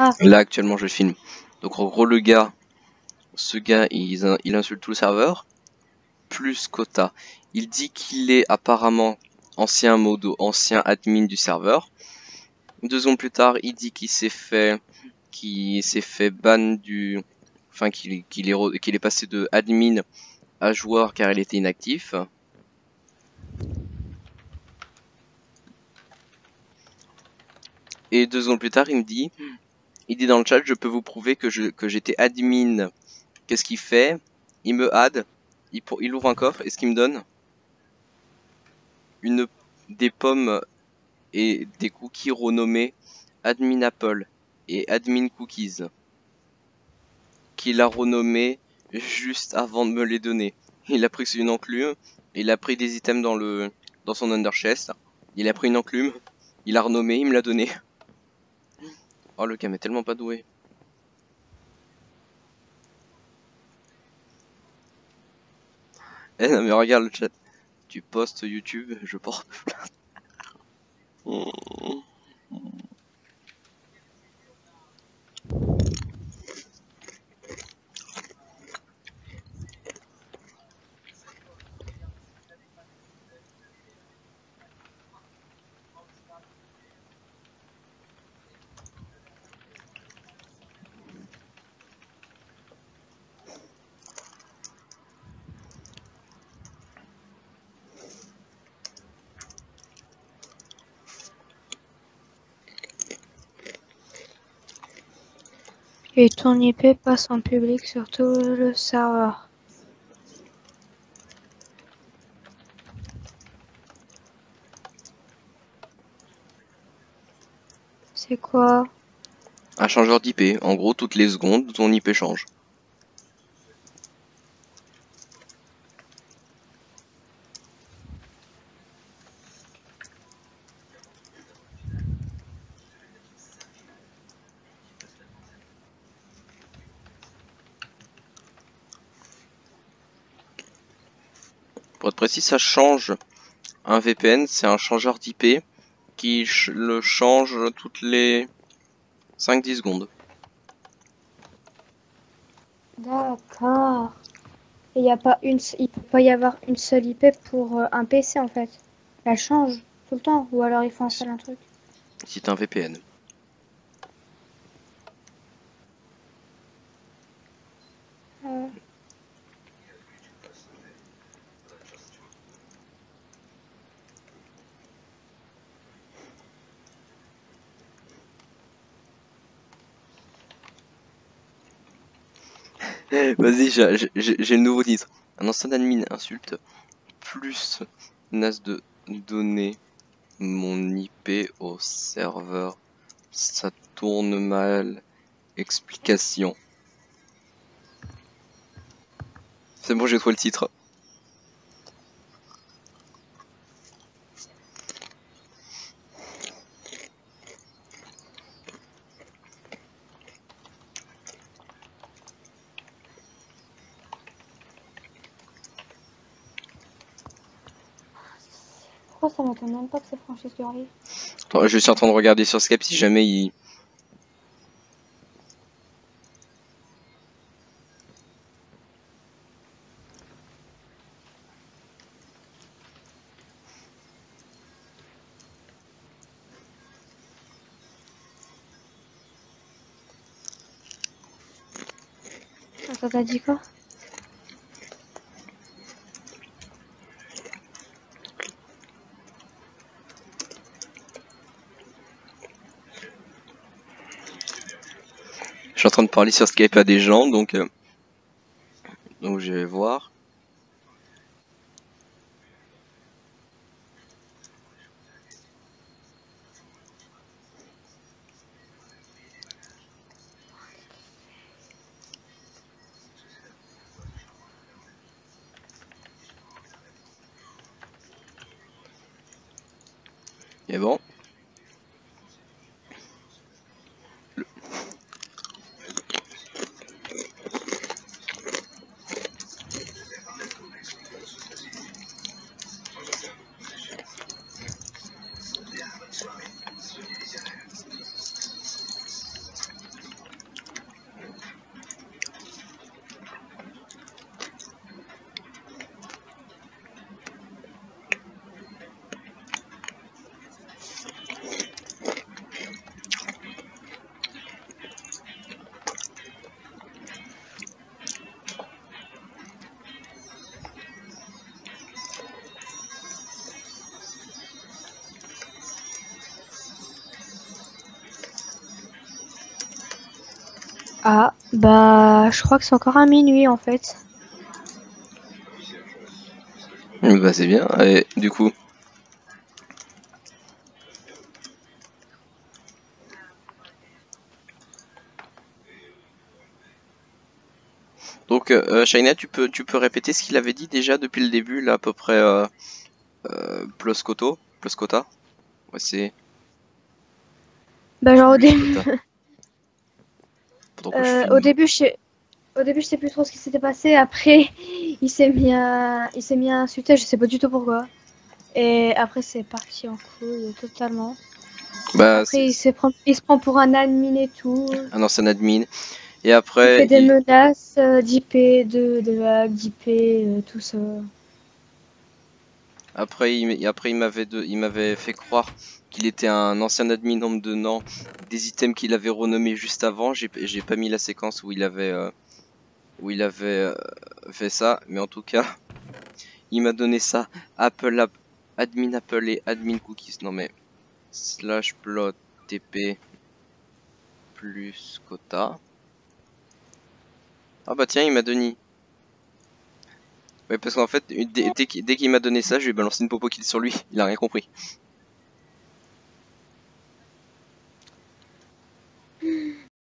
Ah. Là actuellement je filme. Donc en gros ce gars il insulte tout le serveur. Plus Kota. Il dit qu'il est apparemment ancien modo, ancien admin du serveur. 2 secondes plus tard, il dit qu'il s'est fait ban du, enfin qu'il est passé de admin à joueur car il était inactif. Et 2 secondes plus tard, il dit dans le chat, je peux vous prouver que j'étais admin. Qu'est-ce qu'il fait? Il me add, il ouvre un coffre et ce qu'il me donne, des pommes et des cookies renommés admin Apple et admin cookies, qu'il a renommé juste avant de me les donner. Il a pris une enclume, il a pris des items dans son underchest, il a pris une enclume, il a renommé, il me l'a donné. Oh, le gars est tellement pas doué. Eh non mais regarde le chat. Tu postes YouTube, je porte plainte. Et ton IP passe en public sur tout le serveur. C'est quoi? Un changeur d'IP. En gros, toutes les secondes, ton IP change. Pour être précis, ça change. Un VPN, c'est un changeur d'IP qui le change toutes les 5-10 secondes. D'accord. Il peut pas y avoir une seule IP pour un PC en fait. Elle change tout le temps, ou alors il faut installer un truc. Si t'as un VPN. Vas-y, j'ai le nouveau titre. Un ancien admin insulte plus menace de donner mon IP au serveur. Ça tourne mal. Explication. C'est bon, j'ai trouvé le titre. Pourquoi ça m'étonne même pas que c'est Francis Gary? Attends, je suis en train de regarder sur Skype si jamais il... Attends, t'as dit quoi? Je suis en train de parler sur Skype à des gens, donc je vais voir. Et bon. Ah, bah, je crois que c'est encore à minuit en fait. Bah c'est bien. Et du coup, donc Shaina, tu peux répéter ce qu'il avait dit déjà depuis le début là à peu près plus Koto, plus Kota. Ouais c'est Bah, genre plus Kota. Pendant que je au filme. début, au début, je sais plus trop ce qui s'était passé. Après, il s'est mis à insulter, je sais pas du tout pourquoi. Et après, c'est parti en couille totalement. Bah c'est Après, il se prend pour un admin et tout. un ancien admin. Et Il fait après des menaces d'IP, de hack, d'IP, tout ça. il m'avait fait croire qu'il était un ancien admin nombre de Nantes, des items qu'il avait renommés juste avant. J'ai pas mis la séquence où il avait fait ça, mais en tout cas, il m'a donné ça. Admin Apple et admin cookies. Non mais slash plot TP plus quota. Ah bah tiens, il m'a donné. Ouais, parce qu'en fait, dès qu'il m'a donné ça, je lui ai balancé une popo kill sur lui. Il a rien compris.